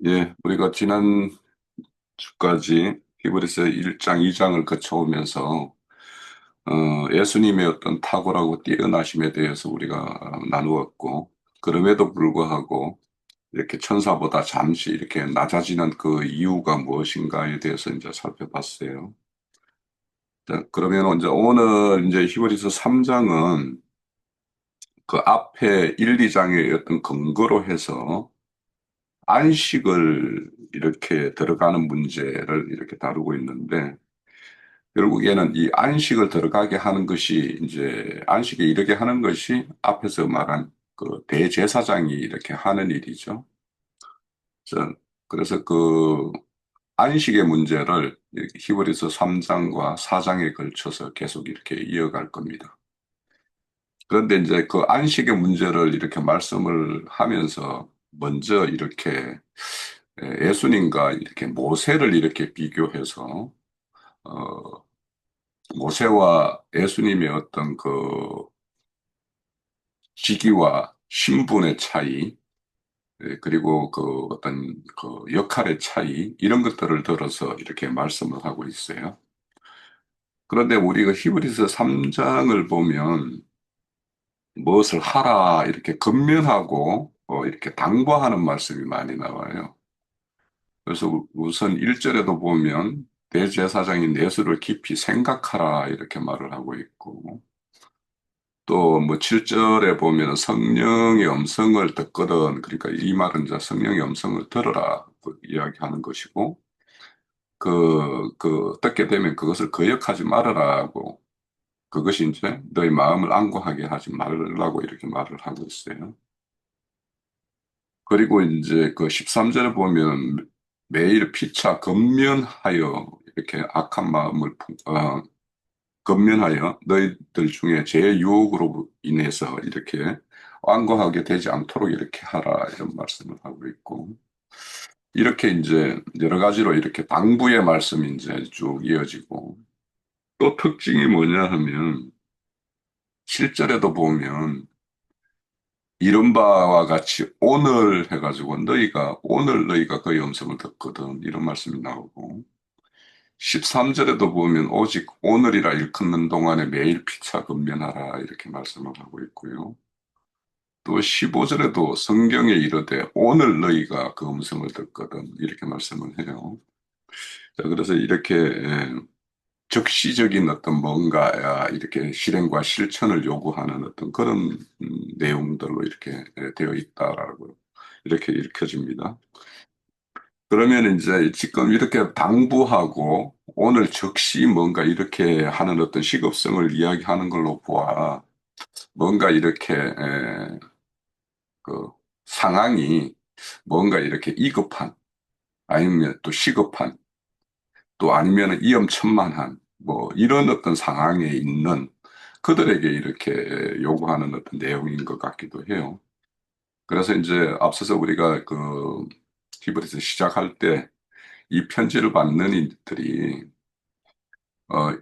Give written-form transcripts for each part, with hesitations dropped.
예, 우리가 지난 주까지 히브리서 1장, 2장을 거쳐오면서 예수님의 어떤 탁월하고 뛰어나심에 대해서 우리가 나누었고, 그럼에도 불구하고 이렇게 천사보다 잠시 이렇게 낮아지는 그 이유가 무엇인가에 대해서 이제 살펴봤어요. 자, 그러면 이제 오늘 이제 히브리서 3장은 그 앞에 1, 2장의 어떤 근거로 해서 안식을 이렇게 들어가는 문제를 이렇게 다루고 있는데, 결국에는 이 안식을 들어가게 하는 것이, 이제 안식에 이르게 하는 것이 앞에서 말한 그 대제사장이 이렇게 하는 일이죠. 저- 그래서 그 안식의 문제를 이렇게 히브리서 3장과 4장에 걸쳐서 계속 이렇게 이어갈 겁니다. 그런데 이제 그 안식의 문제를 이렇게 말씀을 하면서 먼저 이렇게 예수님과 이렇게 모세를 이렇게 비교해서 어, 모세와 예수님의 어떤 그 직위와 신분의 차이, 그리고 그 어떤 그 역할의 차이, 이런 것들을 들어서 이렇게 말씀을 하고 있어요. 그런데 우리가 히브리서 3장을 보면 무엇을 하라 이렇게 권면하고 이렇게 당부하는 말씀이 많이 나와요. 그래서 우선 1절에도 보면 대제사장이 내수를 깊이 생각하라 이렇게 말을 하고 있고, 또 뭐 7절에 보면 성령의 음성을 듣거든. 그러니까 이 말은 이제 성령의 음성을 들어라 그 이야기하는 것이고, 듣게 되면 그것을 거역하지 말아라고, 그것이 이제 너희 마음을 안고하게 하지 말라고 이렇게 말을 하고 있어요. 그리고 이제 그 13절에 보면 매일 피차 건면하여 이렇게 악한 마음을 건면하여 너희들 중에 제 유혹으로 인해서 이렇게 완고하게 되지 않도록 이렇게 하라 이런 말씀을 하고 있고, 이렇게 이제 여러 가지로 이렇게 당부의 말씀이 이제 쭉 이어지고, 또 특징이 뭐냐 하면 7절에도 보면 이런 바와 같이 오늘 해가지고 오늘 너희가 그의 음성을 듣거든 이런 말씀이 나오고, 13절에도 보면 오직 오늘이라 일컫는 동안에 매일 피차 근면하라 이렇게 말씀을 하고 있고요. 또 15절에도 성경에 이르되 오늘 너희가 그 음성을 듣거든 이렇게 말씀을 해요. 자, 그래서 이렇게 적시적인 어떤 뭔가 이렇게 실행과 실천을 요구하는 어떤 그런 내용들로 이렇게 되어 있다라고 이렇게 읽혀집니다. 그러면 이제 지금 이렇게 당부하고 오늘 즉시 뭔가 이렇게 하는 어떤 시급성을 이야기하는 걸로 보아 뭔가 이렇게 그 상황이 뭔가 이렇게 이급한 아니면 또 시급한 또 아니면 위험천만한 뭐 이런 어떤 상황에 있는 그들에게 이렇게 요구하는 어떤 내용인 것 같기도 해요. 그래서 이제 앞서서 우리가 그 히브리서 시작할 때 이 편지를 받는 이들이 어,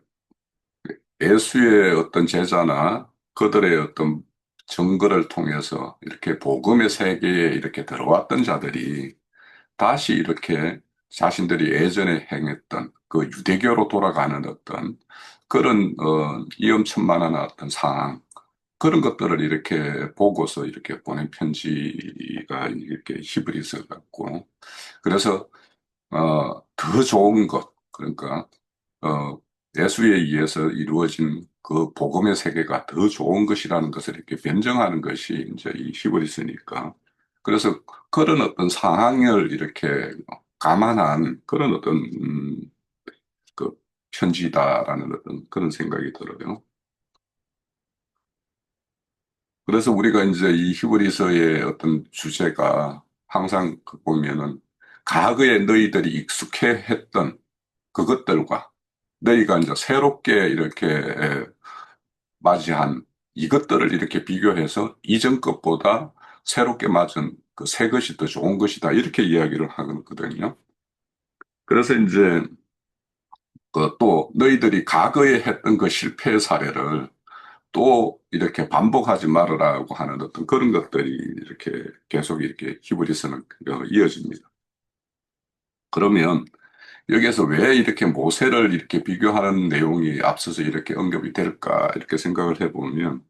예수의 어떤 제자나 그들의 어떤 증거를 통해서 이렇게 복음의 세계에 이렇게 들어왔던 자들이 다시 이렇게 자신들이 예전에 행했던 그 유대교로 돌아가는 어떤 그런 위험천만한 어떤 상황, 그런 것들을 이렇게 보고서 이렇게 보낸 편지가 이렇게 히브리서 같고, 그래서 더 좋은 것, 그러니까 어, 예수에 의해서 이루어진 그 복음의 세계가 더 좋은 것이라는 것을 이렇게 변증하는 것이 이제 이 히브리서니까. 그래서 그런 어떤 상황을 이렇게 감안한 그런 어떤 그 편지다라는 어떤 그런 생각이 들어요. 그래서 우리가 이제 이 히브리서의 어떤 주제가 항상 그 보면은 과거에 너희들이 익숙해 했던 그것들과 너희가 이제 새롭게 이렇게 맞이한 이것들을 이렇게 비교해서 이전 것보다 새롭게 맞은 그 새 것이 더 좋은 것이다. 이렇게 이야기를 하거든요. 그래서 이제 그 또 너희들이 과거에 했던 그 실패 사례를 또 이렇게 반복하지 말으라고 하는 어떤 그런 것들이 이렇게 계속 이렇게 히브리서는 이어집니다. 그러면 여기에서 왜 이렇게 모세를 이렇게 비교하는 내용이 앞서서 이렇게 언급이 될까 이렇게 생각을 해보면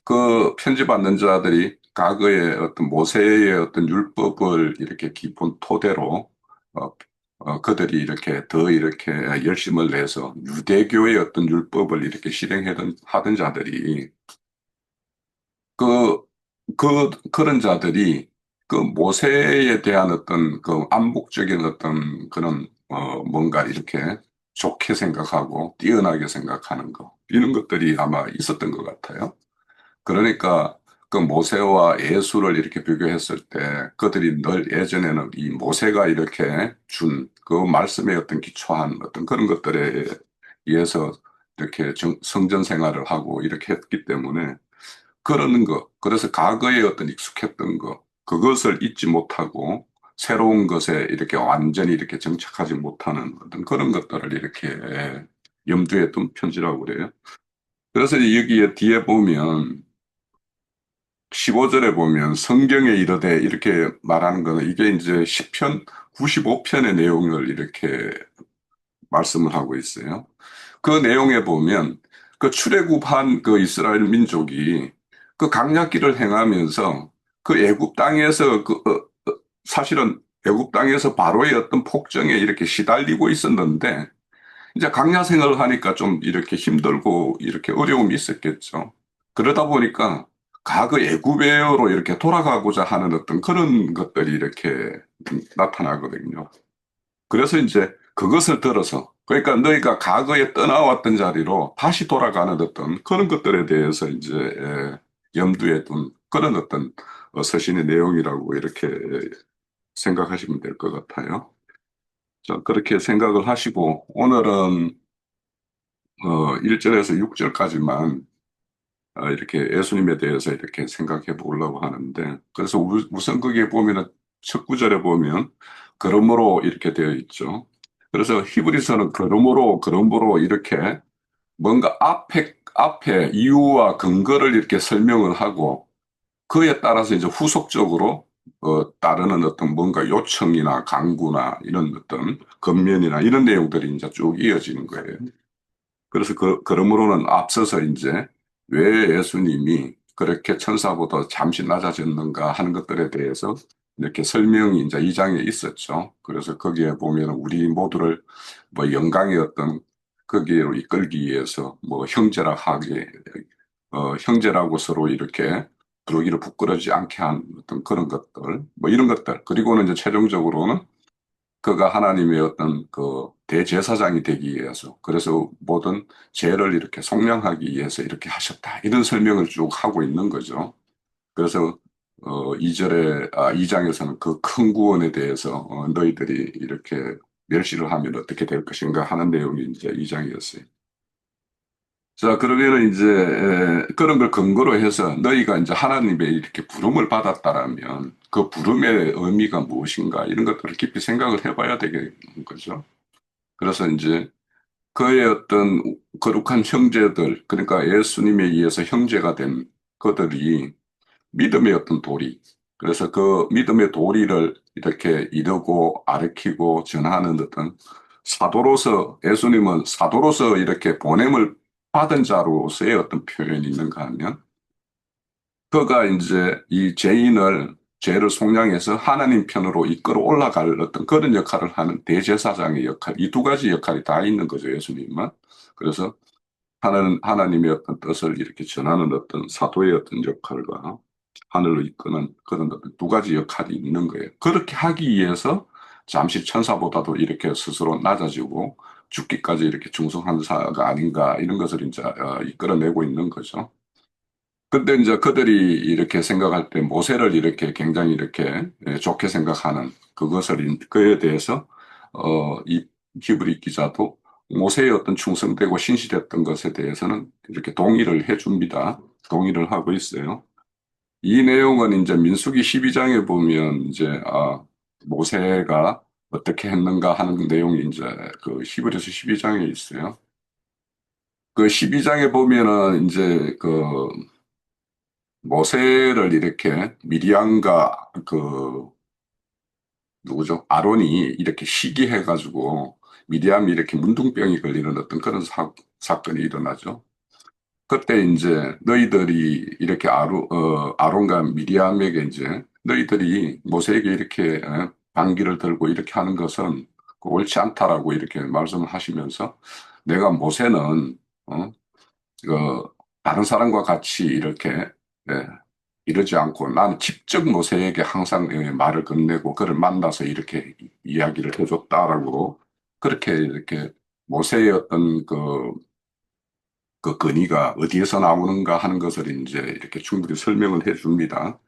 그 편집받는 자들이 과거의 어떤 모세의 어떤 율법을 이렇게 기본 토대로 어, 그들이 이렇게 더 이렇게 열심을 내서 유대교의 어떤 율법을 이렇게 실행하던 하던 자들이 그, 그런 자들이 그 모세에 대한 어떤 그 암묵적인 어떤 그런, 뭔가 이렇게 좋게 생각하고 뛰어나게 생각하는 거, 이런 것들이 아마 있었던 것 같아요. 그러니까 그 모세와 예수를 이렇게 비교했을 때 그들이 늘 예전에는 이 모세가 이렇게 준 그 말씀에 어떤 기초한 어떤 그런 것들에 의해서 이렇게 성전 생활을 하고 이렇게 했기 때문에 그러는 거, 그래서 과거에 어떤 익숙했던 거, 그것을 잊지 못하고 새로운 것에 이렇게 완전히 이렇게 정착하지 못하는 어떤 그런 것들을 이렇게 염두에 둔 편지라고 그래요. 그래서 여기에 뒤에 보면 15절에 보면 성경에 이르되 이렇게 말하는 거는 이게 이제 시편 95편의 내용을 이렇게 말씀을 하고 있어요. 그 내용에 보면 그 출애굽한 그 이스라엘 민족이 그 강약길을 행하면서 그 애굽 땅에서 사실은 애굽 땅에서 바로의 어떤 폭정에 이렇게 시달리고 있었는데 이제 강야 생활을 하니까 좀 이렇게 힘들고 이렇게 어려움이 있었겠죠. 그러다 보니까 과거 애굽으로 이렇게 돌아가고자 하는 어떤 그런 것들이 이렇게 나타나거든요. 그래서 이제 그것을 들어서 그러니까 너희가 과거에 떠나왔던 자리로 다시 돌아가는 어떤 그런 것들에 대해서 이제 염두에 둔 그런 어떤 서신의 내용이라고 이렇게 생각하시면 될 것 같아요. 자, 그렇게 생각을 하시고 오늘은 1절에서 6절까지만 이렇게 예수님에 대해서 이렇게 생각해 보려고 하는데 그래서 우선 거기에 보면은 첫 구절에 보면 그러므로 이렇게 되어 있죠. 그래서 히브리서는 그러므로 이렇게 뭔가 앞에 이유와 근거를 이렇게 설명을 하고 그에 따라서 이제 후속적으로 따르는 어떤 뭔가 요청이나 강구나 이런 어떤 겉면이나 이런 내용들이 이제 쭉 이어지는 거예요. 그래서 그러므로는 앞서서 이제 왜 예수님이 그렇게 천사보다 잠시 낮아졌는가 하는 것들에 대해서 이렇게 설명이 이제 이 장에 있었죠. 그래서 거기에 보면 우리 모두를 뭐 영광의 어떤 거기로 이끌기 위해서 뭐 형제라 하게, 형제라고 서로 이렇게 부르기를 부끄러지 않게 한 어떤 그런 것들, 뭐 이런 것들. 그리고는 이제 최종적으로는 그가 하나님의 어떤 그 대제사장이 되기 위해서 그래서 모든 죄를 이렇게 속량하기 위해서 이렇게 하셨다. 이런 설명을 쭉 하고 있는 거죠. 그래서 2절에 2장에서는 그 큰 구원에 대해서 너희들이 이렇게 멸시를 하면 어떻게 될 것인가 하는 내용이 이제 2장이었어요. 자, 그러면은 이제 그런 걸 근거로 해서 너희가 이제 하나님의 이렇게 부름을 받았다라면 그 부름의 의미가 무엇인가 이런 것들을 깊이 생각을 해봐야 되겠는 거죠. 그래서 이제 그의 어떤 거룩한 형제들, 그러니까 예수님에 의해서 형제가 된 그들이 믿음의 어떤 도리, 그래서 그 믿음의 도리를 이렇게 이루고 아르키고 전하는 어떤 사도로서, 예수님은 사도로서 이렇게 보냄을 받은 자로서의 어떤 표현이 있는가 하면, 그가 이제 이 죄를 속량해서 하나님 편으로 이끌어 올라갈 어떤 그런 역할을 하는 대제사장의 역할, 이 두 가지 역할이 다 있는 거죠, 예수님은. 그래서 하나님의 어떤 뜻을 이렇게 전하는 어떤 사도의 어떤 역할과 하늘로 이끄는 그런 어떤 두 가지 역할이 있는 거예요. 그렇게 하기 위해서 잠시 천사보다도 이렇게 스스로 낮아지고 죽기까지 이렇게 충성한 자가 아닌가 이런 것을 이제 이끌어내고 있는 거죠. 근데 이제 그들이 이렇게 생각할 때 모세를 이렇게 굉장히 이렇게 좋게 생각하는 그에 대해서 이 히브리 기자도 모세의 어떤 충성되고 신실했던 것에 대해서는 이렇게 동의를 해줍니다. 동의를 하고 있어요. 이 내용은 이제 민수기 12장에 보면 이제 모세가 어떻게 했는가 하는 내용이 이제 그 히브리서 12장에 있어요. 그 12장에 보면은 이제 그 모세를 이렇게 미리암과 그 누구죠? 아론이 이렇게 시기해가지고 미디암이 이렇게 문둥병이 걸리는 어떤 그런 사건이 일어나죠. 그때 이제 너희들이 이렇게 아론과 미리암에게 이제 너희들이 모세에게 이렇게 반기를 들고 이렇게 하는 것은 옳지 않다라고 이렇게 말씀을 하시면서 내가 모세는 어, 그 다른 사람과 같이 이렇게 예, 이러지 않고 나는 직접 모세에게 항상 말을 건네고 그를 만나서 이렇게 이야기를 해줬다라고 그렇게 이렇게 모세의 어떤 그 근위가 어디에서 나오는가 하는 것을 이제 이렇게 충분히 설명을 해 줍니다.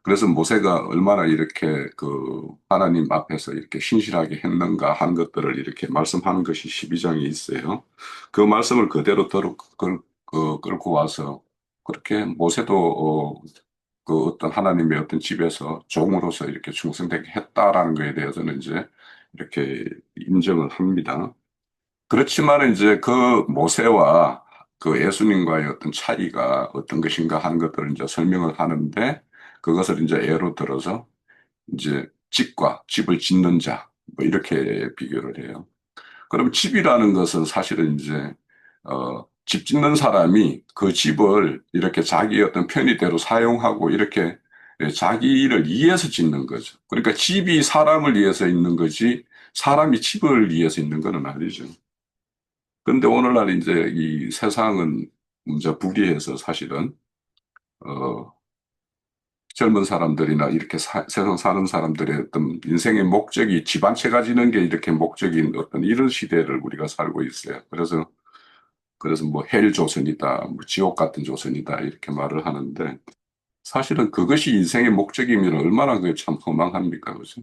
그래서 모세가 얼마나 이렇게 그 하나님 앞에서 이렇게 신실하게 했는가 하는 것들을 이렇게 말씀하는 것이 12장에 있어요. 그 말씀을 그대로 끌고 와서 그렇게 모세도 그 어떤 하나님의 어떤 집에서 종으로서 이렇게 충성되게 했다라는 것에 대해서는 이제 이렇게 인정을 합니다. 그렇지만 이제 그 모세와 그 예수님과의 어떤 차이가 어떤 것인가 하는 것들을 이제 설명을 하는데 그것을 이제 예로 들어서 이제 집과 집을 짓는 자, 뭐 이렇게 비교를 해요. 그럼 집이라는 것은 사실은 이제, 집 짓는 사람이 그 집을 이렇게 자기의 어떤 편의대로 사용하고 이렇게 자기를 위해서 짓는 거죠. 그러니까 집이 사람을 위해서 있는 거지 사람이 집을 위해서 있는 건 아니죠. 근데 오늘날 이제 이 세상은 이제 불의해서 사실은, 어, 젊은 사람들이나 이렇게 세상 사는 사람들의 어떤 인생의 목적이 집 한 채 가지는 게 이렇게 목적인 어떤 이런 시대를 우리가 살고 있어요. 그래서 뭐 헬 조선이다, 뭐 지옥 같은 조선이다 이렇게 말을 하는데 사실은 그것이 인생의 목적이면 얼마나 그게 참 허망합니까, 그죠?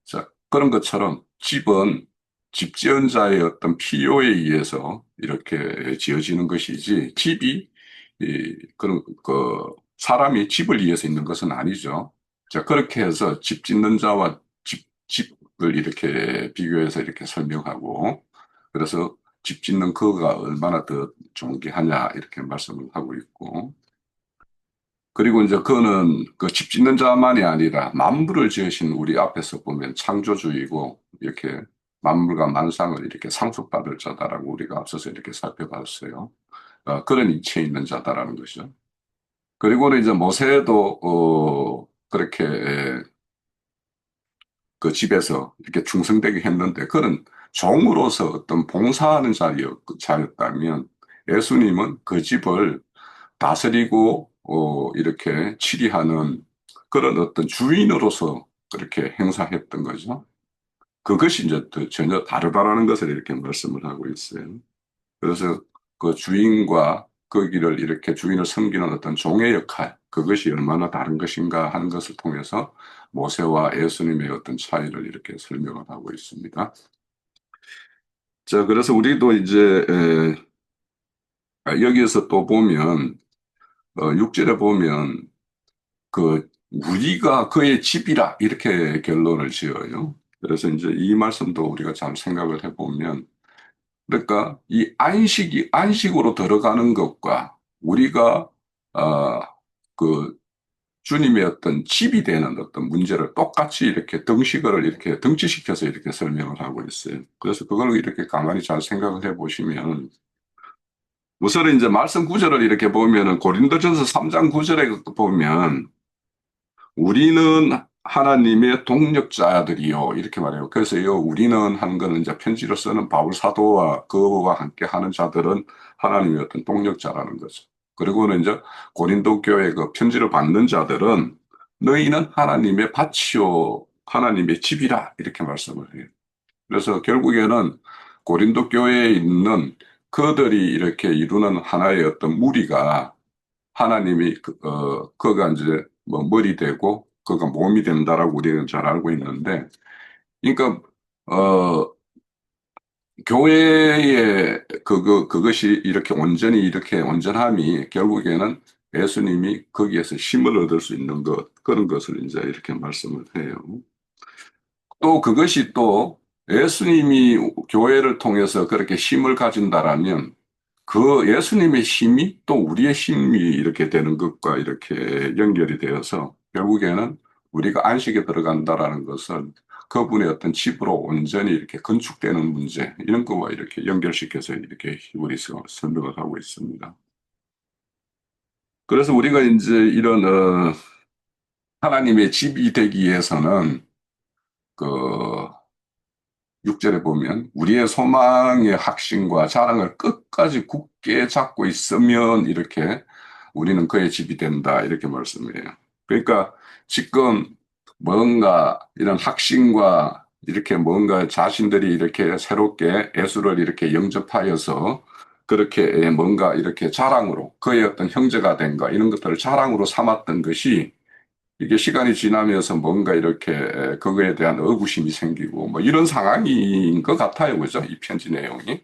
자, 그런 것처럼 집은 집 지은 자의 어떤 필요에 의해서 이렇게 지어지는 것이지 집이 그런 사람이 집을 위해서 있는 것은 아니죠. 자, 그렇게 해서 집 짓는 자와 집을 이렇게 비교해서 이렇게 설명하고 그래서 집 짓는 그가 얼마나 더 존귀하냐 이렇게 말씀을 하고 있고 그리고 이제 그는 그 집 짓는 자만이 아니라 만물을 지으신 우리 앞에서 보면 창조주이고 이렇게 만물과 만상을 이렇게 상속받을 자다라고 우리가 앞서서 이렇게 살펴봤어요. 그런 이치에 있는 자다라는 것이죠. 그리고는 이제 모세도 그렇게 그 집에서 이렇게 충성되게 했는데 그는 종으로서 어떤 봉사하는 자였다면 예수님은 그 집을 다스리고 이렇게 치리하는 그런 어떤 주인으로서 그렇게 행사했던 거죠. 그것이 이제 또 전혀 다르다라는 것을 이렇게 말씀을 하고 있어요. 그래서 그 주인과 거기를 이렇게 주인을 섬기는 어떤 종의 역할, 그것이 얼마나 다른 것인가 하는 것을 통해서 모세와 예수님의 어떤 차이를 이렇게 설명을 하고 있습니다. 자, 그래서 우리도 이제 여기에서 또 보면 6절에 보면 그 우리가 그의 집이라 이렇게 결론을 지어요. 그래서 이제 이 말씀도 우리가 잘 생각을 해보면 그러니까 이 안식으로 들어가는 것과 우리가 어, 그 주님의 어떤 집이 되는 어떤 문제를 똑같이 이렇게 등식어를 이렇게 등치시켜서 이렇게 설명을 하고 있어요. 그래서 그걸 이렇게 가만히 잘 생각을 해보시면 우선 이제 말씀 구절을 이렇게 보면은 고린도전서 3장 9절에 보면 우리는 하나님의 동력자들이요. 이렇게 말해요. 그래서 우리는 하는 거는 이제 편지를 쓰는 바울 사도와 그와 함께 하는 자들은 하나님의 어떤 동력자라는 거죠. 그리고는 이제 고린도 교회 그 편지를 받는 자들은 너희는 하나님의 밭이요. 하나님의 집이라. 이렇게 말씀을 해요. 그래서 결국에는 고린도 교회에 있는 그들이 이렇게 이루는 하나의 어떤 무리가 하나님이 그가 이제 뭐 머리 되고 그가 몸이 된다라고 우리는 잘 알고 있는데, 그러니까 교회의 그것이 이렇게 온전히 이렇게 온전함이 결국에는 예수님이 거기에서 힘을 얻을 수 있는 것 그런 것을 이제 이렇게 말씀을 해요. 또 그것이 또 예수님이 교회를 통해서 그렇게 힘을 가진다라면 그 예수님의 힘이 또 우리의 힘이 이렇게 되는 것과 이렇게 연결이 되어서 결국에는 우리가 안식에 들어간다라는 것은 그분의 어떤 집으로 온전히 이렇게 건축되는 문제, 이런 거와 이렇게 연결시켜서 이렇게 히브리서가 설명을 하고 있습니다. 그래서 우리가 이제 이런, 하나님의 집이 되기 위해서는 그 6절에 보면 우리의 소망의 확신과 자랑을 끝까지 굳게 잡고 있으면 이렇게 우리는 그의 집이 된다. 이렇게 말씀해요. 그러니까 지금 뭔가 이런 확신과 이렇게 뭔가 자신들이 이렇게 새롭게 예수를 이렇게 영접하여서 그렇게 뭔가 이렇게 자랑으로 그의 어떤 형제가 된가 이런 것들을 자랑으로 삼았던 것이 이게 시간이 지나면서 뭔가 이렇게 그거에 대한 의구심이 생기고 뭐 이런 상황인 것 같아요. 그죠? 이 편지 내용이.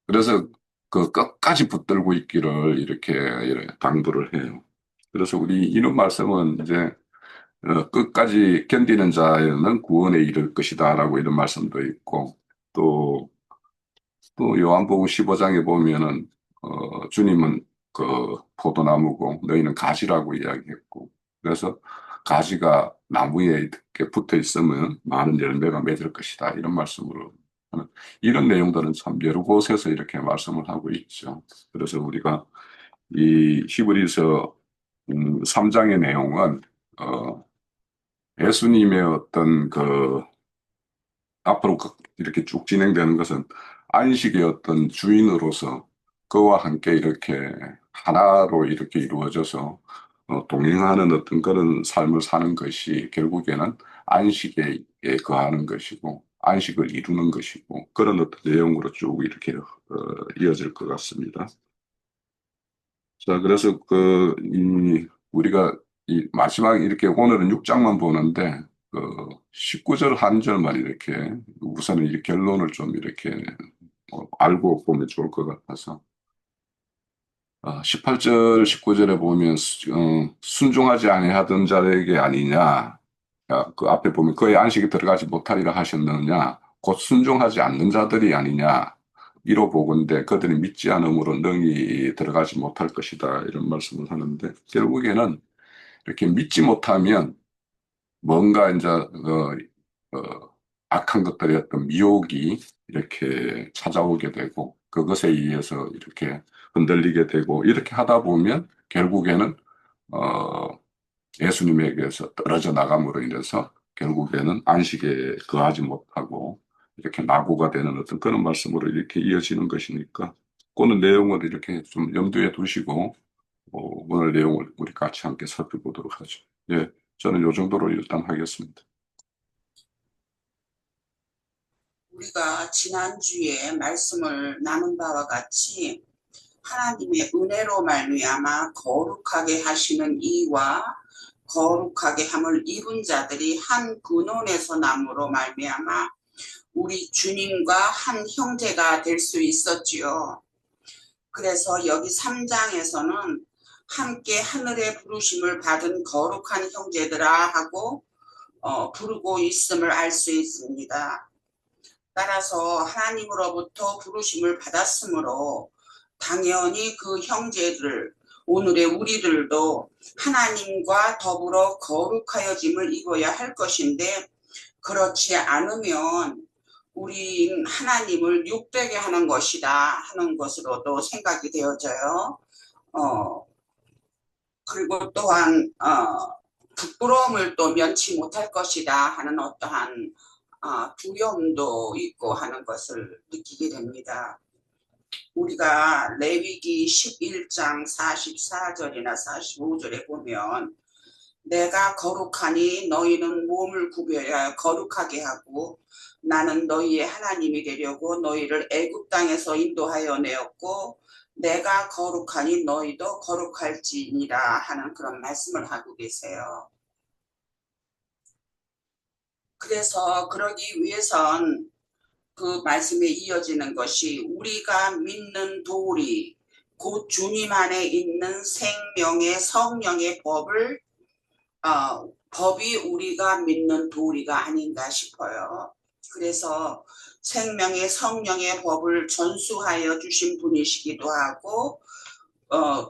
그래서 그 끝까지 붙들고 있기를 이렇게 당부를 해요. 그래서 우리 이런 말씀은 이제 끝까지 견디는 자에는 구원에 이를 것이다라고 이런 말씀도 있고 또 요한복음 15장에 보면은 주님은 그 포도나무고 너희는 가지라고 이야기했고 그래서 가지가 나무에 이렇게 붙어 있으면 많은 열매가 맺을 것이다 이런 말씀으로 하는 이런 내용들은 참 여러 곳에서 이렇게 말씀을 하고 있죠. 그래서 우리가 이 히브리서 3장의 내용은 어, 예수님의 어떤 그 앞으로 이렇게 쭉 진행되는 것은 안식의 어떤 주인으로서 그와 함께 이렇게 하나로 이렇게 이루어져서 동행하는 어떤 그런 삶을 사는 것이 결국에는 안식에 거하는 것이고 안식을 이루는 것이고 그런 어떤 내용으로 쭉 이렇게 이어질 것 같습니다. 자, 그래서 우리가 이 마지막 이렇게 오늘은 6장만 보는데, 19절 한 절만 이렇게 우선은 이 결론을 좀 이렇게 알고 보면 좋을 것 같아서. 18절, 19절에 보면, 순종하지 아니하던 자에게 아니냐. 그 앞에 보면 그의 안식에 들어가지 못하리라 하셨느냐. 곧 순종하지 않는 자들이 아니냐. 이로 보건대 그들이 믿지 않음으로 능히 들어가지 못할 것이다. 이런 말씀을 하는데, 결국에는 이렇게 믿지 못하면 뭔가 이제, 악한 것들의 어떤 미혹이 이렇게 찾아오게 되고, 그것에 의해서 이렇게 흔들리게 되고, 이렇게 하다 보면 결국에는, 어, 예수님에게서 떨어져 나감으로 인해서 결국에는 안식에 거하지 못하고 이렇게 낙오가 되는 어떤 그런 말씀으로 이렇게 이어지는 것이니까 그는 내용을 이렇게 좀 염두에 두시고 오늘 내용을 우리 같이 함께 살펴보도록 하죠. 예, 저는 요 정도로 일단 하겠습니다. 우리가 지난주에 말씀을 나눈 바와 같이 하나님의 은혜로 말미암아 거룩하게 하시는 이와 거룩하게 함을 입은 자들이 한 근원에서 남으로 말미암아 우리 주님과 한 형제가 될 수 있었지요. 그래서 여기 3장에서는 함께 하늘의 부르심을 받은 거룩한 형제들아 하고 부르고 있음을 알 수 있습니다. 따라서 하나님으로부터 부르심을 받았으므로 당연히 그 형제들, 오늘의 우리들도 하나님과 더불어 거룩하여짐을 입어야 할 것인데 그렇지 않으면 우린 하나님을 욕되게 하는 것이다 하는 것으로도 생각이 되어져요. 그리고 또한 부끄러움을 또 면치 못할 것이다 하는 어떠한 두려움도 있고 하는 것을 느끼게 됩니다. 우리가 레위기 11장 44절이나 45절에 보면 내가 거룩하니 너희는 몸을 구별하여 거룩하게 하고 나는 너희의 하나님이 되려고 너희를 애굽 땅에서 인도하여 내었고 내가 거룩하니 너희도 거룩할지니라 하는 그런 말씀을 하고 계세요. 그래서 그러기 위해선 그 말씀에 이어지는 것이 우리가 믿는 도리, 곧 주님 안에 있는 생명의 성령의 법이 우리가 믿는 도리가 아닌가 싶어요. 그래서 생명의 성령의 법을 전수하여 주신 분이시기도 하고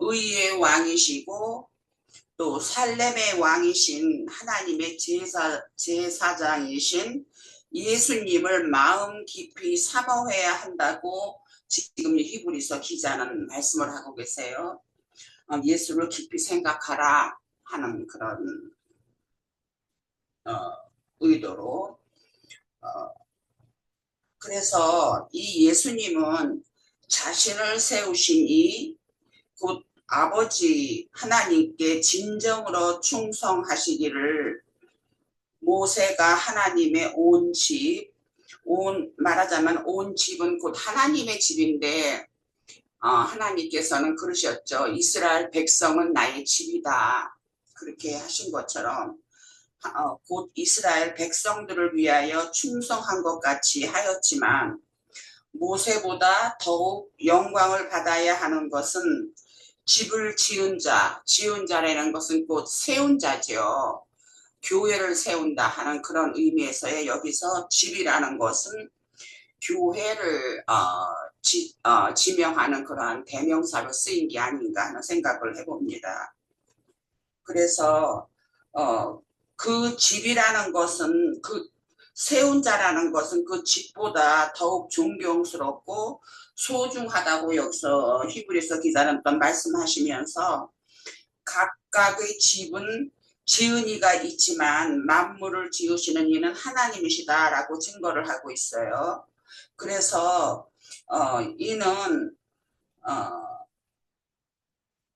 의의 왕이시고 또 살렘의 왕이신 하나님의 제사장이신 예수님을 마음 깊이 사모해야 한다고 지금 히브리서 기자는 말씀을 하고 계세요. 예수를 깊이 생각하라 하는 그런 의도로. 그래서 이 예수님은 자신을 세우시니 곧 아버지 하나님께 진정으로 충성하시기를 모세가 하나님의 온 집, 말하자면 온 집은 곧 하나님의 집인데 하나님께서는 그러셨죠. 이스라엘 백성은 나의 집이다. 그렇게 하신 것처럼 곧 이스라엘 백성들을 위하여 충성한 것 같이 하였지만 모세보다 더욱 영광을 받아야 하는 것은 집을 지은 자라는 것은 곧 세운 자죠. 교회를 세운다 하는 그런 의미에서의 여기서 집이라는 것은 교회를 지명하는 그러한 대명사로 쓰인 게 아닌가 하는 생각을 해봅니다. 그래서 그 집이라는 것은 그 세운 자라는 것은 그 집보다 더욱 존경스럽고 소중하다고 여기서 히브리서 기자는 또 말씀하시면서 각각의 집은 지은 이가 있지만 만물을 지으시는 이는 하나님이시다라고 증거를 하고 있어요. 그래서 이는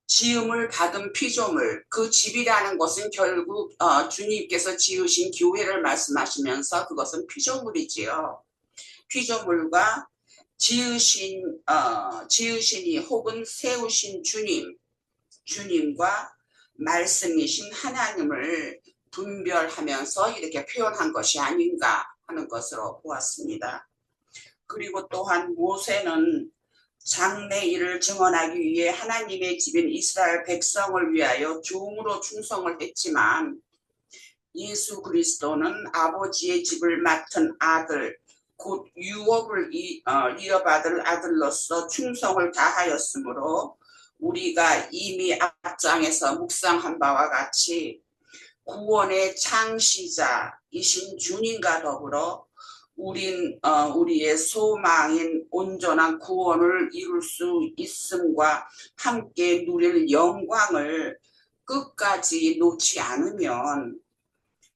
지음을 받은 피조물, 그 집이라는 것은 결국 주님께서 지으신 교회를 말씀하시면서 그것은 피조물이지요. 피조물과 지으신이 혹은 세우신 주님과 말씀이신 하나님을 분별하면서 이렇게 표현한 것이 아닌가 하는 것으로 보았습니다. 그리고 또한 모세는 장래 일을 증언하기 위해 하나님의 집인 이스라엘 백성을 위하여 종으로 충성을 했지만 예수 그리스도는 아버지의 집을 맡은 아들, 곧 유업을 이어받을 아들로서 충성을 다하였으므로 우리가 이미 앞장에서 묵상한 바와 같이 구원의 창시자이신 주님과 더불어 우리의 소망인 온전한 구원을 이룰 수 있음과 함께 누릴 영광을 끝까지 놓지 않으면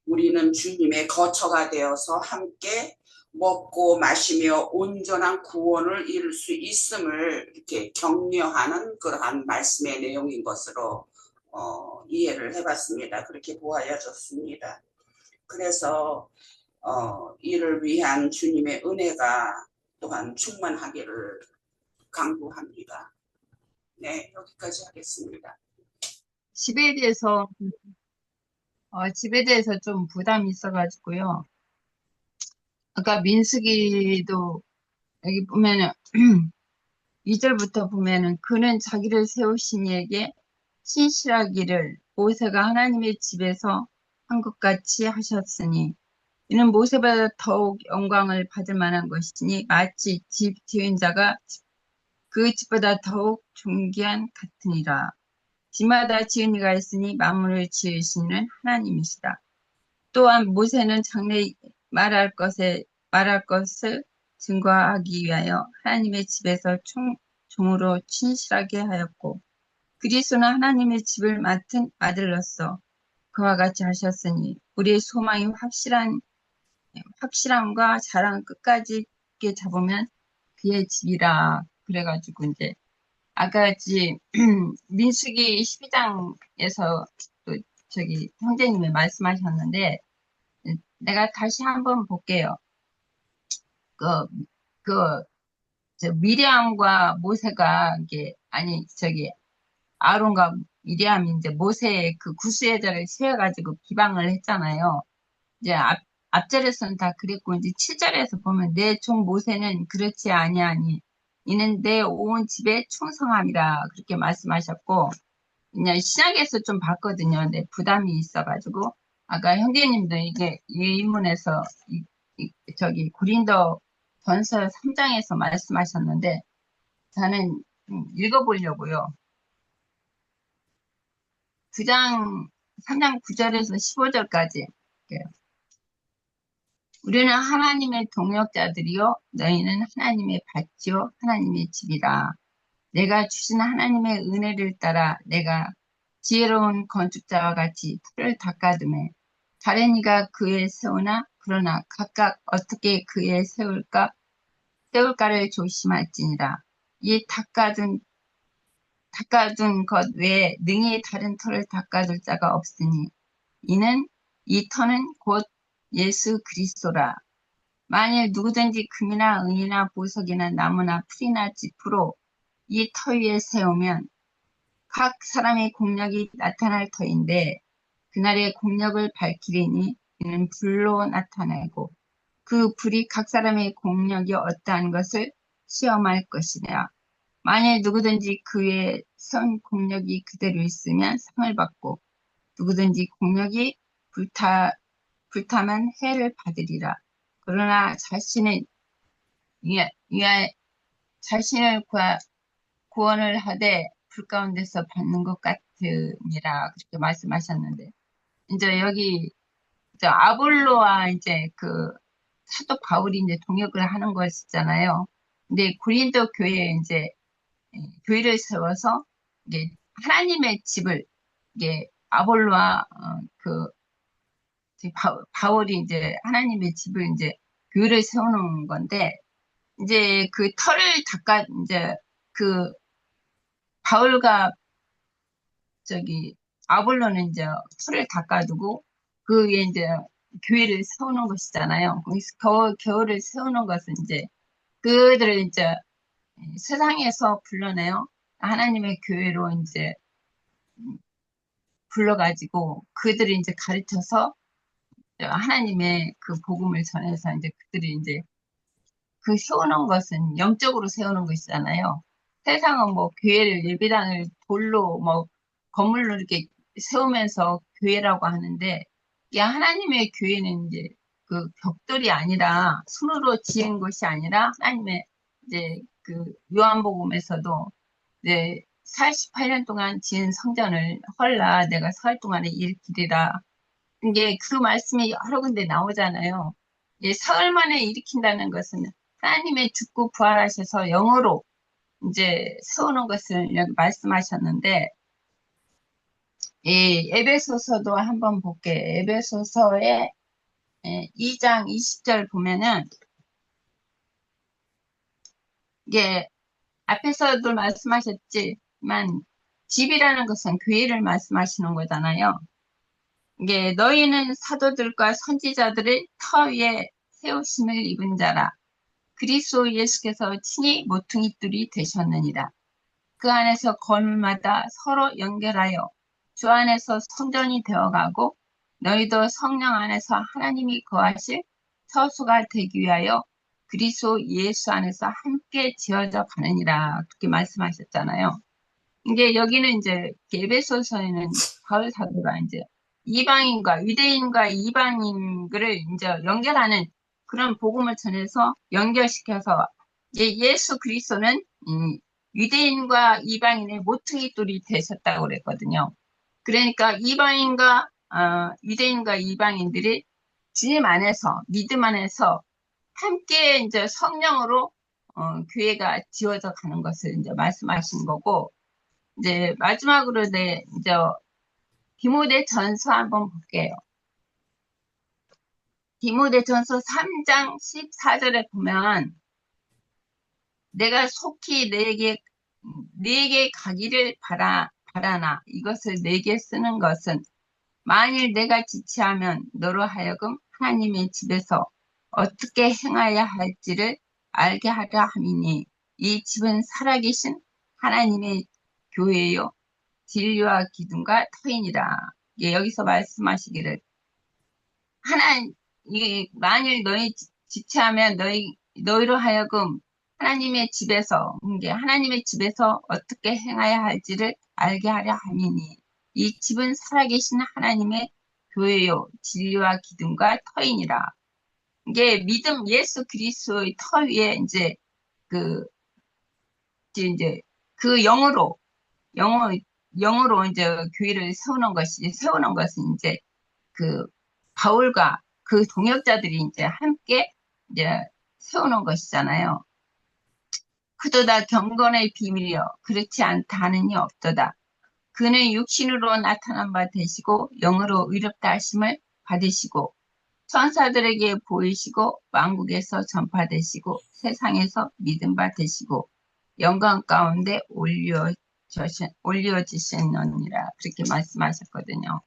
우리는 주님의 거처가 되어서 함께 먹고 마시며 온전한 구원을 이룰 수 있음을 이렇게 격려하는 그러한 말씀의 내용인 것으로 이해를 해봤습니다. 그렇게 보아야 좋습니다. 그래서 이를 위한 주님의 은혜가 또한 충만하기를 강구합니다. 네, 여기까지 하겠습니다. 집에 대해서 좀 부담이 있어가지고요. 아까 민수기도 여기 보면은 2절부터 보면은 그는 자기를 세우신 이에게 신실하기를 모세가 하나님의 집에서 한 것 같이 하셨으니 이는 모세보다 더욱 영광을 받을 만한 것이니 마치 집 지은 자가 그 집보다 더욱 존귀한 같으니라. 집마다 지은 이가 있으니 만물을 지으시는 하나님이시다. 또한 모세는 장래 말할 것을 증거하기 위하여 하나님의 집에서 종으로 신실하게 하였고 그리스도는 하나님의 집을 맡은 아들로서 그와 같이 하셨으니 우리의 소망이 확실함과 자랑 끝까지 있게 잡으면 그의 집이라. 그래가지고 이제 아까 민수기 12장에서 또 저기 형제님이 말씀하셨는데 내가 다시 한번 볼게요. 미리암과 모세가 아론과 미리암이 이제 모세의 그 구수여자를 세워가지고 비방을 했잖아요. 이제 앞절에서는 다 그랬고 이제 7절에서 보면 내 종 모세는 그렇지 아니하니 이는 내 온 집에 충성함이라 그렇게 말씀하셨고 그냥 신약에서 좀 봤거든요. 근데 부담이 있어가지고 아까 형제님도 이게 이 인문에서 저기 고린도 전서 3장에서 말씀하셨는데 저는 읽어보려고요. 9장, 3장 9절에서 15절까지. 우리는 하나님의 동역자들이요. 너희는 하나님의 밭이요. 하나님의 집이라. 내가 주신 하나님의 은혜를 따라 내가 지혜로운 건축자와 같이 틀을 닦아두매 다른 이가 그에 세우나 그러나 각각 어떻게 그에 세울까를 조심할지니라. 이 닦아둔 것 외에 능히 다른 터를 닦아둘 자가 없으니 이는 이 터는 곧 예수 그리스도라. 만일 누구든지 금이나 은이나 보석이나 나무나 풀이나 짚으로 이 터 위에 세우면 각 사람의 공력이 나타날 터인데 그날의 공력을 밝히리니 이는 불로 나타내고 그 불이 각 사람의 공력이 어떠한 것을 시험할 것이라. 만일 누구든지 그의 선 공력이 그대로 있으면 상을 받고 누구든지 공력이 불타면 해를 받으리라. 그러나 자신을 구원을 하되 불 가운데서 받는 것 같으니라. 그렇게 말씀하셨는데 이제 여기 아볼로와 이제 그 사도 바울이 이제 동역을 하는 것이잖아요. 근데 고린도 교회에 이제 교회를 세워서 이게 하나님의 집을 이게 아볼로와 그 바울이 이제 하나님의 집을 이제 교회를 세우는 건데 이제 그 터를 이제 그 바울과 아볼로는 이제 터를 닦아두고 그 위에 이제 교회를 세우는 것이잖아요. 거기서 교회를 세우는 것은 이제 그들을 이제 세상에서 불러내요. 하나님의 교회로 이제 불러가지고 그들이 이제 가르쳐서 하나님의 그 복음을 전해서 이제 그들이 이제 그 세우는 것은 영적으로 세우는 것이잖아요. 세상은 뭐 교회를 예배당을 돌로 뭐 건물로 이렇게 세우면서 교회라고 하는데 이 하나님의 교회는 이제 그 벽돌이 아니라 손으로 지은 것이 아니라 하나님의 이제 그 요한복음에서도 이제 48년 동안 지은 성전을 헐라 내가 4일 동안에 일으키리라. 이게 그 말씀이 여러 군데 나오잖아요. 사흘 만에 일으킨다는 것은 하나님의 죽고 부활하셔서 영으로 이제 세우는 것을 여기 말씀하셨는데, 이 에베소서도 한번 볼게요. 에베소서의 2장 20절 보면은, 이게 앞에서도 말씀하셨지만, 집이라는 것은 교회를 말씀하시는 거잖아요. 이게 너희는 사도들과 선지자들의 터 위에 세우심을 입은 자라. 그리스도 예수께서 친히 모퉁이돌이 되셨느니라. 그 안에서 건물마다 서로 연결하여 주 안에서 성전이 되어가고 너희도 성령 안에서 하나님이 거하실 처소가 되기 위하여 그리스도 예수 안에서 함께 지어져 가느니라. 그렇게 말씀하셨잖아요. 이게 여기는 이제 에베소서에는 바울 사도가 이제 이방인과 유대인과 이방인들을 이제 연결하는 그런 복음을 전해서 연결시켜서 예수 그리스도는 유대인과 이방인의 모퉁이돌이 되셨다고 그랬거든요. 그러니까 유대인과 이방인들이 주님 안에서 믿음 안에서 함께 이제 성령으로 교회가 지어져 가는 것을 이제 말씀하신 거고 이제 마지막으로 이제 디모데전서 한번 볼게요. 디모데전서 3장 14절에 보면 내가 속히 내게 가기를 바라나 이것을 내게 쓰는 것은 만일 내가 지체하면 너로 하여금 하나님의 집에서 어떻게 행하여야 할지를 알게 하려 함이니 이 집은 살아계신 하나님의 교회요 진리와 기둥과 터이니라. 여기서 말씀하시기를 이게 만일 너희 지체하면 너희로 하여금 하나님의 집에서 어떻게 행하여야 할지를 알게 하려 함이니 이 집은 살아계신 하나님의 교회요 진리와 기둥과 터이니라. 이게 믿음 예수 그리스도의 터 위에 이제 그 영으로 영으로 이제 교회를 세우는 것은 이제 그 바울과 그 동역자들이 이제 함께 이제 세우는 것이잖아요. 그도다 경건의 비밀이여 그렇지 않다 하느니 없도다. 그는 육신으로 나타난 바 되시고 영으로 의롭다 하심을 받으시고 천사들에게 보이시고 왕국에서 전파되시고 세상에서 믿음 바 되시고 영광 가운데 올려지셨느니라 그렇게 말씀하셨거든요.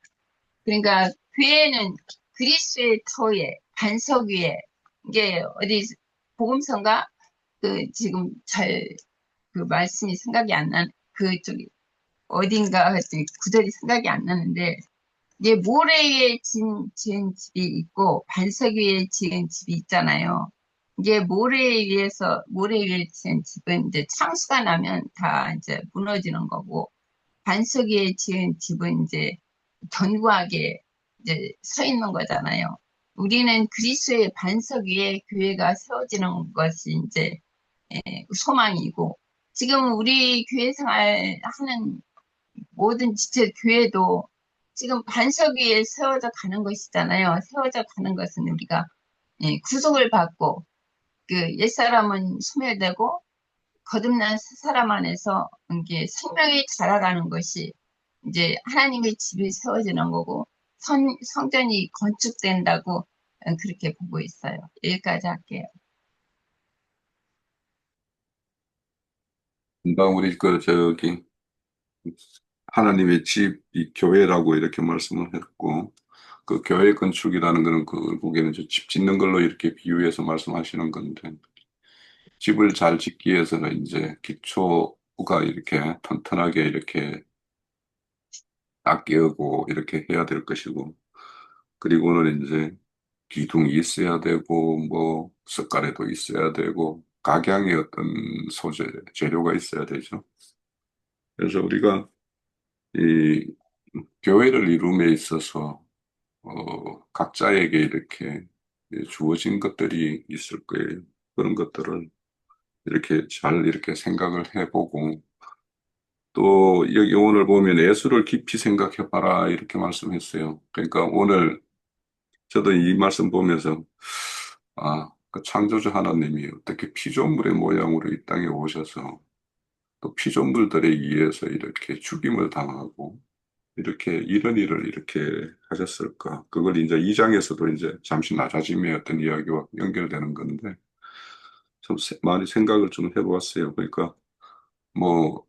그러니까 교회는 그리스도의 터에 반석 위에 이게 어디 복음서인가 그 지금 잘 그 말씀이 생각이 안 난 그쪽이 어딘가 구절이 생각이 안 나는데 이제 모래에 지은 집이 있고 반석 위에 지은 집이 있잖아요. 이게 모래 위에 지은 집은 이제 창수가 나면 다 이제 무너지는 거고 반석 위에 지은 집은 이제 견고하게 이제 서 있는 거잖아요. 우리는 그리스도의 반석 위에 교회가 세워지는 것이 이제 소망이고 지금 우리 교회 생활하는 모든 지체 교회도 지금 반석 위에 세워져 가는 것이잖아요. 세워져 가는 것은 우리가 구속을 받고 그 옛사람은 소멸되고 거듭난 새 사람 안에서 이게 생명이 자라가는 것이 이제 하나님의 집이 세워지는 거고 성전이 건축된다고 그렇게 보고 있어요. 여기까지 할게요. 금방 우리 하나님의 집이 교회라고 이렇게 말씀을 했고, 그 교회 건축이라는 거는 결국에는 집 짓는 걸로 이렇게 비유해서 말씀하시는 건데, 집을 잘 짓기 위해서는 이제 기초가 이렇게 튼튼하게 이렇게 딱 끼우고 이렇게 해야 될 것이고, 그리고는 이제 기둥이 있어야 되고, 뭐, 석가래도 있어야 되고, 각양의 어떤 재료가 있어야 되죠. 그래서 우리가 이 교회를 이룸에 있어서 각자에게 이렇게 주어진 것들이 있을 거예요. 그런 것들을 이렇게 잘 이렇게 생각을 해보고 또 여기 오늘 보면 예수를 깊이 생각해봐라 이렇게 말씀했어요. 그러니까 오늘 저도 이 말씀 보면서 그 창조주 하나님이 어떻게 피조물의 모양으로 이 땅에 오셔서 또 피조물들에 의해서 이렇게 죽임을 당하고 이렇게 이런 일을 이렇게 하셨을까? 그걸 이제 2장에서도 이제 잠시 낮아짐의 어떤 이야기와 연결되는 건데 좀 많이 생각을 좀 해보았어요. 그러니까 뭐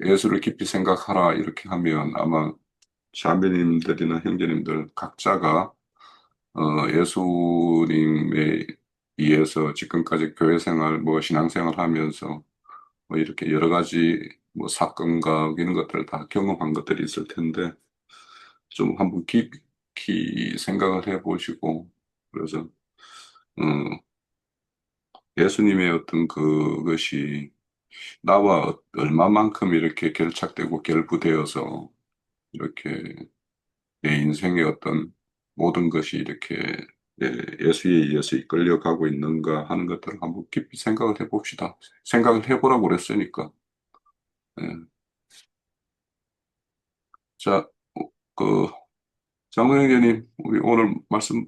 예수를 깊이 생각하라 이렇게 하면 아마 자매님들이나 형제님들 각자가 예수님에 의해서 지금까지 교회 생활, 뭐 신앙생활 하면서 뭐 이렇게 여러 가지 뭐 사건과 이런 것들을 다 경험한 것들이 있을 텐데 좀 한번 깊이 생각을 해보시고 그래서 예수님의 어떤 그것이 나와 얼마만큼 이렇게 결착되고 결부되어서 이렇게 내 인생의 어떤 모든 것이 이렇게 예수에 의해서 이끌려가고 있는가 하는 것들을 한번 깊이 생각을 해봅시다. 생각을 해보라고 그랬으니까. 예. 자, 그 장로 형제님, 우리 오늘 말씀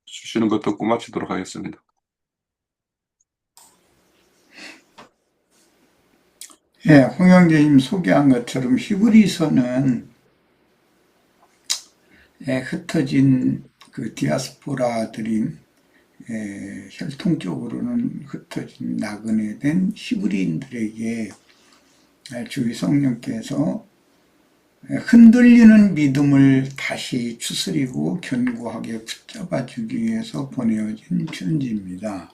주시는 것 듣고 마치도록 하겠습니다. 예, 홍영재님 소개한 것처럼 히브리서는 흩어진 그 디아스포라들이 혈통적으로는 흩어진 나그네 된 히브리인들에게 주의 성령께서 흔들리는 믿음을 다시 추스리고 견고하게 붙잡아 주기 위해서 보내어진 편지입니다.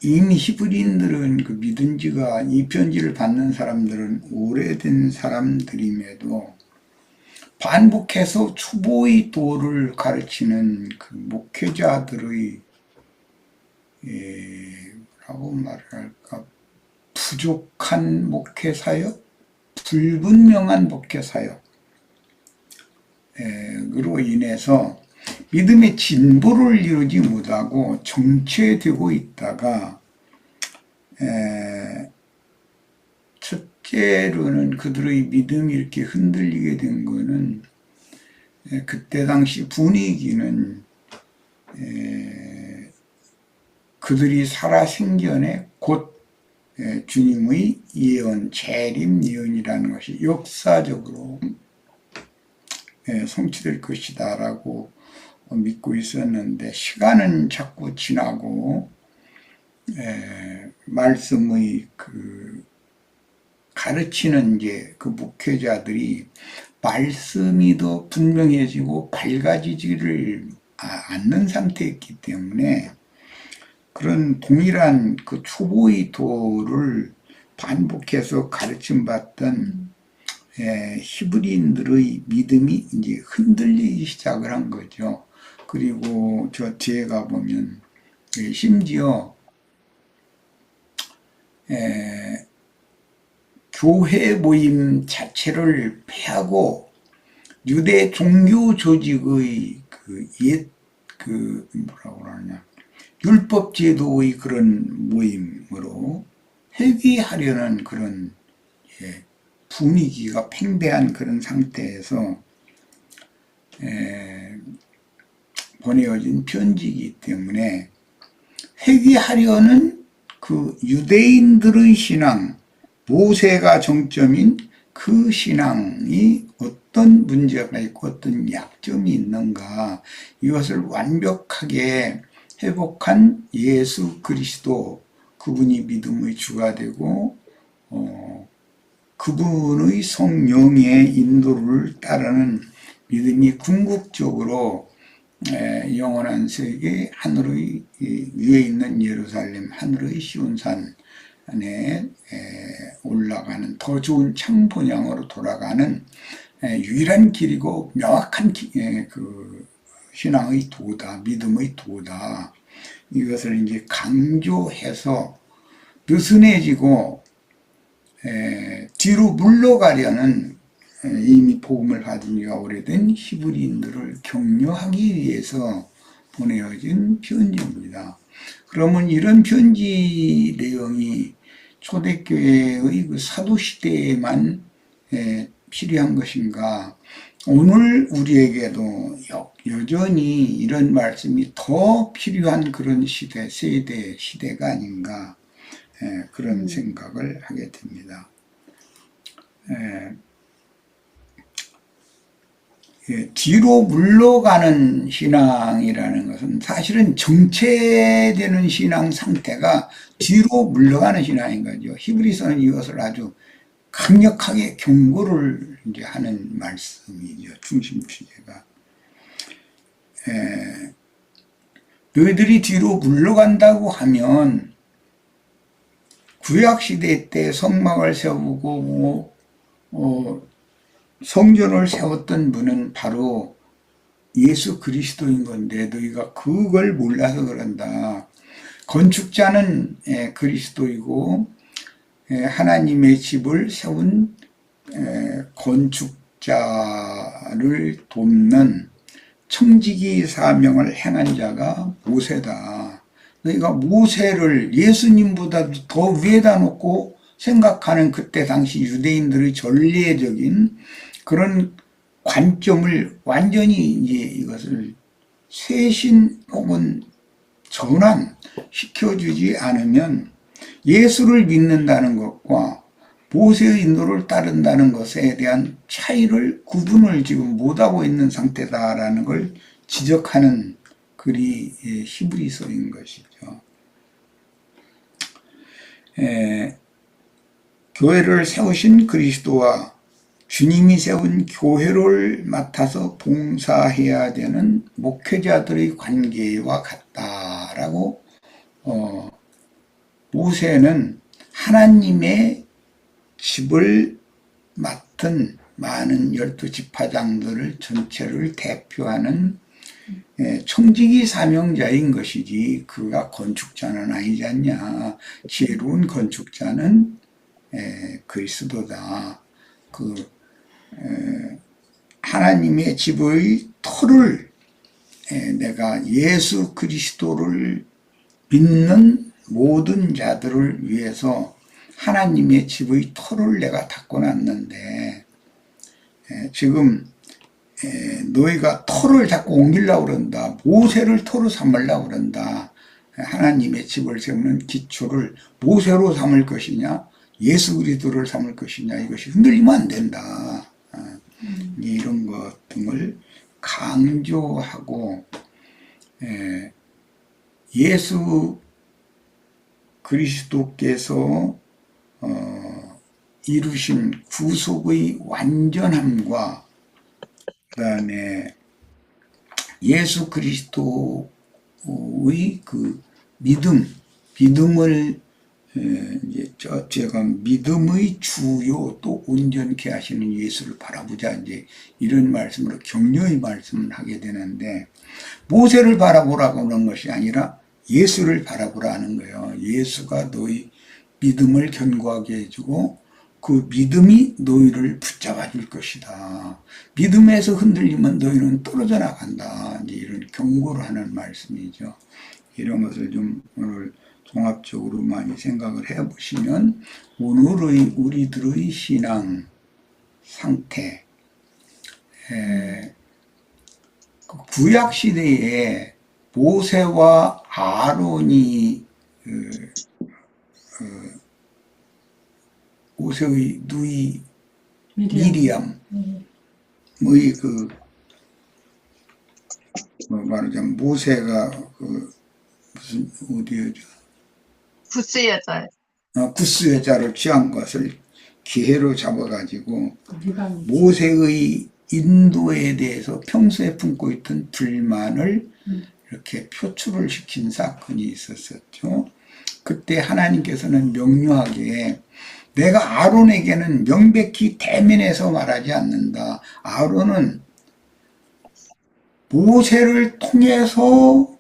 이미 히브리인들은 그 믿은 지가 이 편지를 받는 사람들은 오래된 사람들임에도 반복해서 초보의 도를 가르치는 그 목회자들의 뭐라고 말을 할까 부족한 목회 사역, 불분명한 목회 사역으로 인해서 믿음의 진보를 이루지 못하고 정체되고 있다가 실제로는 그들의 믿음이 이렇게 흔들리게 된 거는 그때 당시 분위기는 그들이 살아생전에 곧 주님의 예언, 재림 예언이라는 것이 역사적으로 성취될 것이다 라고 믿고 있었는데, 시간은 자꾸 지나고 말씀의 그 가르치는 이제 그 목회자들이 말씀이 더 분명해지고 밝아지지를 않는 상태였기 때문에 그런 동일한 그 초보의 도를 반복해서 가르침 받던 히브리인들의 믿음이 이제 흔들리기 시작을 한 거죠. 그리고 저 뒤에 가보면 심지어 교회 모임 자체를 폐하고 유대 종교 조직의 뭐라고 그러냐, 율법 제도의 그런 모임으로 회귀하려는 그런 분위기가 팽배한 그런 상태에서 보내어진 편지이기 때문에 회귀하려는 그 유대인들의 신앙, 모세가 정점인 그 신앙이 어떤 문제가 있고 어떤 약점이 있는가, 이것을 완벽하게 회복한 예수 그리스도, 그분이 믿음의 주가 되고 그분의 성령의 인도를 따르는 믿음이 궁극적으로 영원한 세계 하늘의 위에 있는 예루살렘, 하늘의 시온산 안에 올라가는 더 좋은 참 본향으로 돌아가는 유일한 길이고 명확한 그 신앙의 도다, 믿음의 도다. 이것을 이제 강조해서 느슨해지고 뒤로 물러가려는 이미 복음을 받은 지가 오래된 히브리인들을 격려하기 위해서 보내어진 편지입니다. 그러면 이런 편지 내용이 초대교회의 그 사도시대에만 필요한 것인가? 오늘 우리에게도 여전히 이런 말씀이 더 필요한 그런 시대가 아닌가, 그런 생각을 하게 됩니다. 뒤로 물러가는 신앙이라는 것은 사실은 정체되는 신앙 상태가 뒤로 물러가는 신앙인 거죠. 히브리서는 이것을 아주 강력하게 경고를 이제 하는 말씀이죠. 중심 주제가. 너희들이 뒤로 물러간다고 하면 구약시대 때 성막을 세우고 성전을 세웠던 분은 바로 예수 그리스도인 건데 너희가 그걸 몰라서 그런다. 건축자는 그리스도이고 하나님의 집을 세운 건축자를 돕는 청지기 사명을 행한 자가 모세다. 너희가 모세를 예수님보다도 더 위에다 놓고 생각하는 그때 당시 유대인들의 전례적인 그런 관점을 완전히 이제 이것을 쇄신 혹은 전환시켜주지 않으면 예수를 믿는다는 것과 모세의 인도를 따른다는 것에 대한 차이를 구분을 지금 못하고 있는 상태다라는 걸 지적하는 글이 히브리서인 것이죠. 교회를 세우신 그리스도와 주님이 세운 교회를 맡아서 봉사해야 되는 목회자들의 관계와 같다라고 모세는 하나님의 집을 맡은 많은 12지파장들을 전체를 대표하는 청지기 사명자인 것이지 그가 건축자는 아니지 않냐. 지혜로운 건축자는 그리스도다. 하나님의 집의 터를 내가 예수 그리스도를 믿는 모든 자들을 위해서 하나님의 집의 터를 내가 닫고 놨는데 지금 너희가 터를 자꾸 옮기려고 그런다. 모세를 터로 삼으려고 그런다. 하나님의 집을 세우는 기초를 모세로 삼을 것이냐 예수 그리스도를 삼을 것이냐 이것이 흔들리면 안 된다. 이런 것 등을 강조하고 예수 그리스도께서 이루신 구속의 완전함과 그다음에 예수 그리스도의 그 믿음을 이제 제가 믿음의 주요 또 온전케 하시는 예수를 바라보자 이제 이런 말씀으로 격려의 말씀을 하게 되는데 모세를 바라보라고 하는 것이 아니라 예수를 바라보라 하는 거예요. 예수가 너희 믿음을 견고하게 해주고 그 믿음이 너희를 붙잡아 줄 것이다. 믿음에서 흔들리면 너희는 떨어져 나간다. 이제 이런 경고를 하는 말씀이죠. 이런 것을 좀 오늘 종합적으로 많이 생각을 해보시면 오늘의 우리들의 신앙 상태 구약 시대에 모세와 아론이 모세의 누이 미리암의 말하자면 모세가 무슨 어디였죠? 구스 여자. 구스 여자를 취한 것을 기회로 잡아가지고 모세의 인도에 대해서 평소에 품고 있던 불만을 이렇게 표출을 시킨 사건이 있었었죠. 그때 하나님께서는 명료하게 내가 아론에게는 명백히 대면해서 말하지 않는다. 아론은 모세를 통해서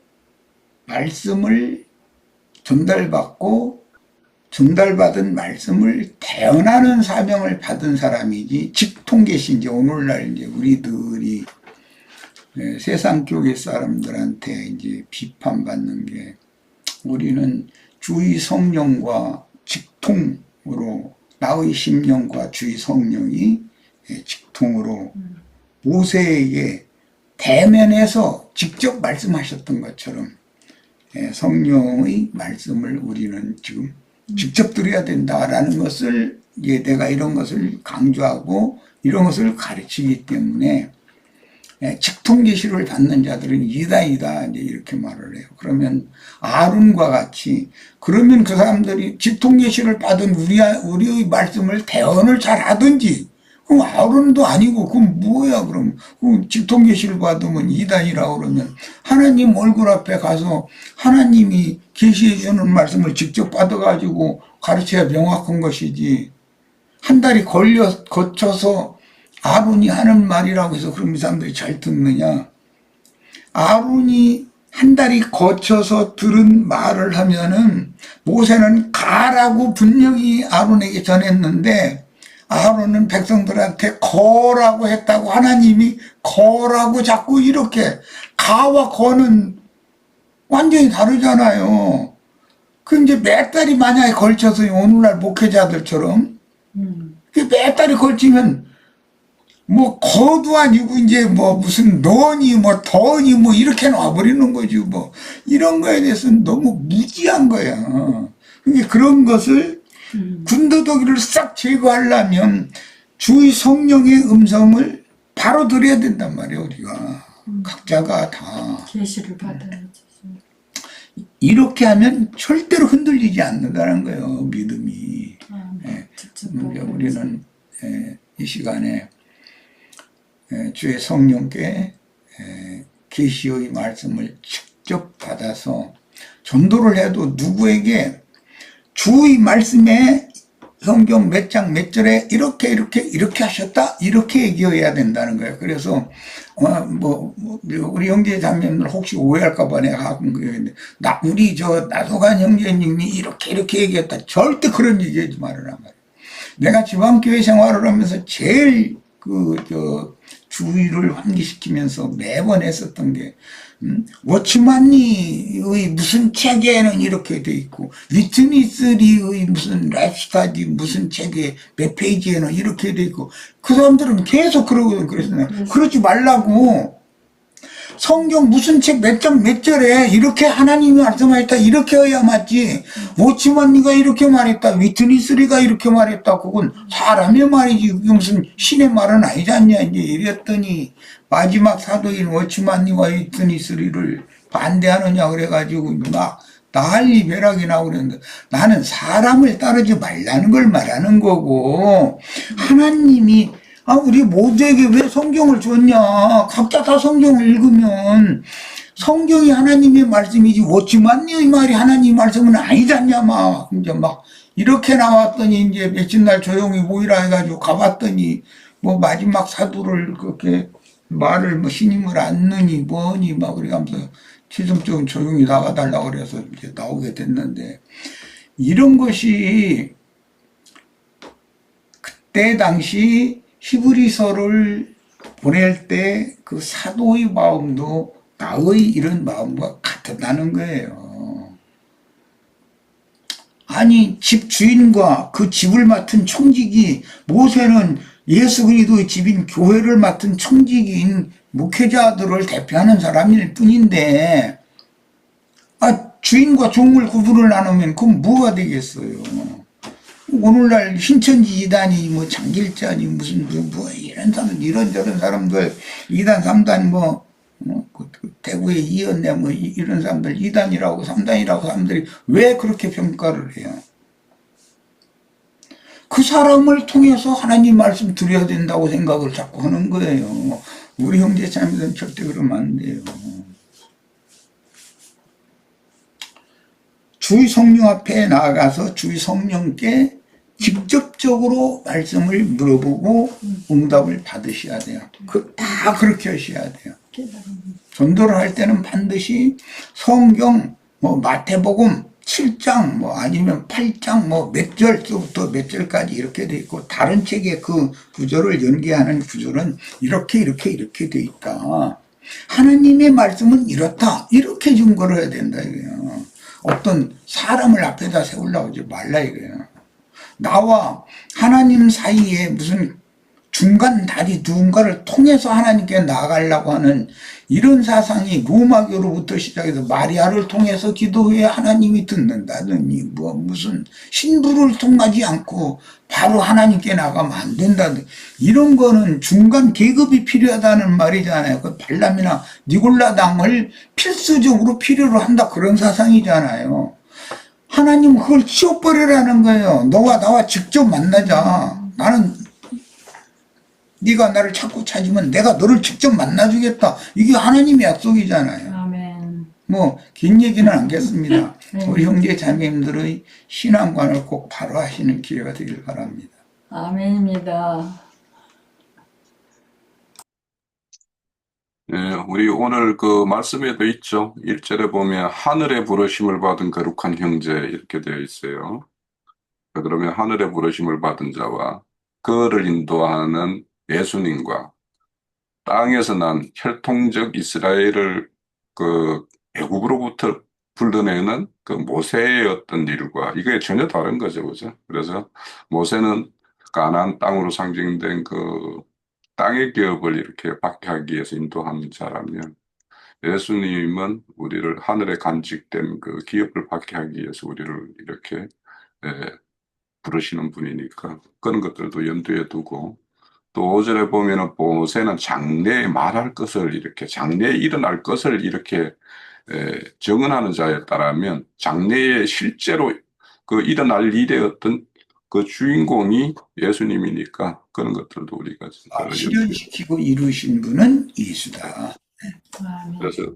말씀을 전달받고 전달받은 말씀을 대언하는 사명을 받은 사람이지 직통계시 이제 오늘날 이제 우리들이 세상 교회 사람들한테 이제 비판받는 게 우리는 주의 성령과 직통으로 나의 심령과 주의 성령이 직통으로 모세에게 대면해서 직접 말씀하셨던 것처럼 성령의 말씀을 우리는 지금 직접 들어야 된다라는 것을 내가 이런 것을 강조하고 이런 것을 가르치기 때문에 직통계시를 받는 자들은 이다이다 이제 이렇게 말을 해요. 그러면 아론과 같이 그러면 그 사람들이 직통계시를 받은 우리의 말씀을 대언을 잘 하든지 그럼 아론도 아니고 그럼 뭐야 그럼 직통계시를 받으면 이단이라고 그러면 하나님 얼굴 앞에 가서 하나님이 계시해 주는 말씀을 직접 받아가지고 가르쳐야 명확한 것이지 한 달이 거쳐서 아론이 하는 말이라고 해서 그럼 이 사람들이 잘 듣느냐. 아론이 한 달이 거쳐서 들은 말을 하면은 모세는 가라고 분명히 아론에게 전했는데 아론은 백성들한테 거라고 했다고 하나님이 거라고 자꾸 이렇게 가와 거는 완전히 다르잖아요. 그 이제 몇 달이 만약에 걸쳐서 오늘날 목회자들처럼 몇 달이 걸치면 뭐 거도 아니고 이제 뭐 무슨 너니 뭐 더니 뭐 이렇게 놔버리는 거지 뭐 이런 거에 대해서는 너무 무지한 거야. 그러니까 그런 것을 군더더기를 싹 제거하려면 주의 성령의 음성을 바로 들어야 된단 말이에요. 우리가 각자가 다 계시를 받아야지. 이렇게 하면 절대로 흔들리지 않는다는 거예요. 믿음이. 우리는 이 시간에 주의 성령께 계시의 말씀을 직접 받아서 전도를 해도 누구에게 주의 말씀에 성경 몇 장 몇 절에 이렇게 하셨다 이렇게 얘기해야 된다는 거예요. 그래서 우리 형제 자매님들 혹시 오해할까 봐 내가 하는 거예요. 우리 나소간 형제님이 이렇게 얘기했다. 절대 그런 얘기하지 말으란 말이에요. 내가 지방교회 생활을 하면서 제일 주의를 환기시키면서 매번 했었던 게 워치만리의 무슨 책에는 이렇게 돼 있고 위트니스리의 무슨 라이프스타디 무슨 책에 몇 페이지에는 이렇게 돼 있고 그 사람들은 계속 그러거든. 그래서 그러지 말라고. 성경 무슨 책 몇 장 몇 절에 이렇게 하나님이 말씀하셨다 이렇게 해야 맞지. 워치만리가 이렇게 말했다 위트니스리가 이렇게 말했다 그건 사람의 말이지 그게 무슨 신의 말은 아니지 않냐 이제 이랬더니 마지막 사도인 워치만리와 위트니스리를 반대하느냐 그래가지고 막 난리 벼락이 나고 그랬는데 나는 사람을 따르지 말라는 걸 말하는 거고 하나님이 우리 모두에게 왜 성경을 줬냐. 각자 다 성경을 읽으면 성경이 하나님의 말씀이지 워치만리의 말이 하나님의 말씀은 아니잖냐 막 이제 막 이렇게 나왔더니 이제 며칠 날 조용히 모이라 해가지고 가봤더니 뭐 마지막 사도를 그렇게 말을 뭐 신임을 안느니 뭐니 막 그래가면서 지금쯤 조용히 나가달라고 그래서 이제 나오게 됐는데 이런 것이 그때 당시 히브리서를 보낼 때 그 사도의 마음도 나의 이런 마음과 같았다는 거예요. 아니 집 주인과 그 집을 맡은 청직이 모세는 예수 그리스도의 집인 교회를 맡은 청직인 목회자들을 대표하는 사람일 뿐인데 주인과 종을 구분을 나누면 그건 뭐가 되겠어요. 오늘날 신천지 이단이 뭐 장길자니 무슨 뭐 이런 사람 이런저런 사람들 2단 3단 대구의 이연내 뭐 이런 사람들 2단이라고 3단이라고 사람들이 왜 그렇게 평가를 해요? 그 사람을 통해서 하나님 말씀 드려야 된다고 생각을 자꾸 하는 거예요. 우리 형제 자매들은 절대 그러면 안 돼요. 주의 성령 앞에 나아가서 주의 성령께 직접적으로 말씀을 물어보고 응답을 받으셔야 돼요. 다 그렇게 하셔야 돼요. 전도를 할 때는 반드시 성경 마태복음 7장 아니면 8장 몇 절부터 몇 절까지 이렇게 돼 있고 다른 책에 그 구절을 연계하는 구절은 이렇게 돼 있다. 하나님의 말씀은 이렇다. 이렇게 증거를 해야 된다 이거예요. 어떤 사람을 앞에다 세우려고 하지 말라 이거예요. 나와 하나님 사이에 무슨 중간 다리 누군가를 통해서 하나님께 나아가려고 하는 이런 사상이 로마교로부터 시작해서 마리아를 통해서 기도해 하나님이 듣는다더니 무슨 신부를 통하지 않고 바로 하나님께 나가면 안 된다더니 이런 거는 중간 계급이 필요하다는 말이잖아요. 그 발람이나 니골라당을 필수적으로 필요로 한다 그런 사상이잖아요. 하나님은 그걸 치워버리라는 거예요. 너와 나와 직접 만나자. 나는 네가 나를 자꾸 찾으면 내가 너를 직접 만나주겠다. 이게 하나님의 약속이잖아요. 아멘. 긴 얘기는 안 하겠습니다. 네. 우리 형제 자매님들의 신앙관을 꼭 바로 하시는 기회가 되길 바랍니다. 아멘입니다. 네, 우리 오늘 그 말씀에도 있죠. 1절에 보면 하늘의 부르심을 받은 거룩한 형제 이렇게 되어 있어요. 그러면 하늘의 부르심을 받은 자와 그를 인도하는 예수님과 땅에서 난 혈통적 이스라엘을 그 애국으로부터 불러내는 그 모세의 어떤 일과 이게 전혀 다른 거죠, 그죠? 그래서 모세는 가나안 땅으로 상징된 그 땅의 기업을 이렇게 받게 하기 위해서 인도하는 자라면 예수님은 우리를 하늘에 간직된 그 기업을 받게 하기 위해서 우리를 이렇게 부르시는 분이니까 그런 것들도 염두에 두고 또 5절에 보면은 모세는 장래에 말할 것을 이렇게 장래에 일어날 것을 이렇게 증언하는 자였다라면 장래에 실제로 그 일어날 일의 어떤 그 주인공이 예수님이니까 그런 것들도 우리가 실현시키고 이루신 분은 예수다. 아멘. 그래서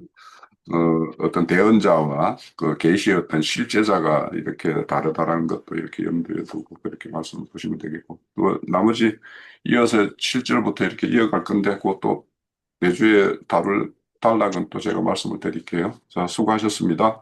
어떤 대언자와 그 계시의 어떤 실제자가 이렇게 다르다라는 것도 이렇게 염두에 두고 그렇게 말씀을 보시면 되겠고 또 나머지 이어서 7절부터 이렇게 이어갈 건데 그것도 내주에 다룰 단락은 또 제가 말씀을 드릴게요. 자, 수고하셨습니다.